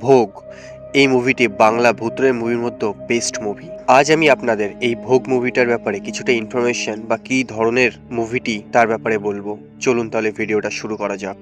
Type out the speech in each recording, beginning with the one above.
ভোগ এই মুভিটি বাংলা ভূতের মুভির মধ্যে বেস্ট মুভি। আজ আমি আপনাদের এই ভোগ মুভিটার ব্যাপারে কিছুটা ইনফরমেশন বা কী ধরনের মুভিটি তার ব্যাপারে বলবো। চলুন তাহলে ভিডিওটা শুরু করা যাক।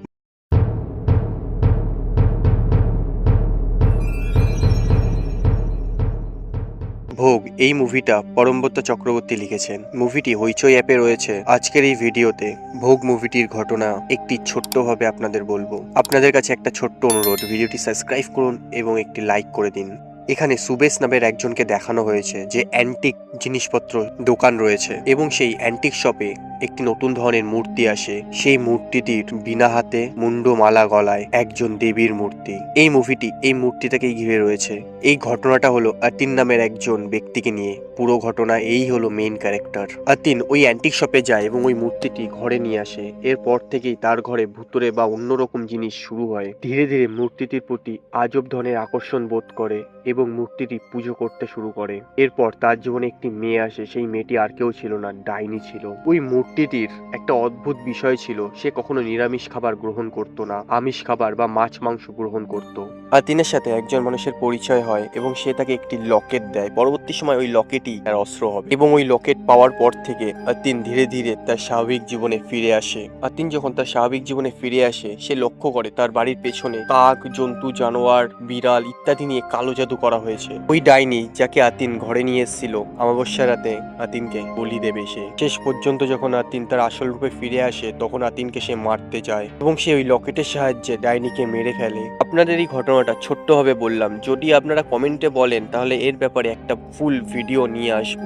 ভোগ এই মুভিটা পরমব্রত চক্রবর্তী লিখেছেন। মুভিটি হইচই অ্যাপে রয়েছে। আজকের এই ভিডিওতে ভোগ মুভিটির ঘটনা একটি ছোট্টভাবে আপনাদের বলবো। আপনাদের কাছে একটা ছোট্ট অনুরোধ, ভিডিওটি সাবস্ক্রাইব করুন এবং একটি লাইক করে দিন। এখানে সুবেশ নামের একজনকে দেখানো হয়েছে যে অ্যান্টিক জিনিসপত্র দোকান রয়েছে এবং সেই অ্যান্টিক শপে একটি নতুন ধরনের মূর্তি আসে। সেই মূর্তিটির বিনা হাতে মুন্ড মালা গলায় একজন দেবীর মূর্তি। এই মুভিটি এই মূর্তিটাকেই ঘিরে রয়েছে। এই ঘটনাটা হলো আতিন নামের একজন ব্যক্তিকে নিয়ে। পুরো ঘটনা এই হলো মেইন ক্যারেক্টার। আতিন ওই অ্যান্টিক শপে যায় এবং ওই মূর্তিটি ঘরে নিয়ে আসে। এরপর থেকেই তার ঘরে ভুতুরে বা অন্যরকম জিনিস শুরু হয়। ধীরে ধীরে মূর্তিটির প্রতি আজব ধরনের আকর্ষণ বোধ করে এবং মূর্তিটি পুজো করতে শুরু করে। এরপর তার জীবনে একটি মেয়ে আসে। সেই মেয়েটি আর কেউ ছিল না, ডাইনি ছিল। ওই মূর্তিটির একটা অদ্ভুত বিষয় ছিল, সে কখনো নিরামিষ খাবার গ্রহণ করতো না, আমিষ খাবার বা মাছ মাংস গ্রহণ করত। আতিনের সাথে একজন মানুষের পরিচয় হয় এবং সে তাকে একটি লকেট দেয়। পরবর্তী সময় ওই লকেটই তার অস্ত্র হবে এবং ওই লকেট পাওয়ার পর থেকে আতিন ধীরে ধীরে তার স্বাভাবিক জীবনে ফিরে আসে। আতিন যখন তার স্বাভাবিক জীবনে ফিরে আসে, সে লক্ষ্য করে তার বাড়ির পেছনে কাক, জন্তু, জানোয়ার, বিড়াল ইত্যাদি নিয়ে কালো জাদু করা হয়েছে। ওই ডাইনি যাকে আতিন ঘরে নিয়ে এসেছিল অমাবস্যা রাতে আতিনকে বলি দেবে সে। শেষ পর্যন্ত যখন আতিন তার আসল রূপে ফিরে আসে, তখন আতিনকে সে মারতে যায় এবং সে ওই লকেটের সাহায্যে ডাইনিকে মেরে ফেলে। আপনাদের এই ঘটনাটা ছোট্টভাবে বললাম। যদি আপনারা কমেন্টে বলেন তাহলে এর ব্যাপারে একটা ফুল ভিডিও নিয়ে আসবো।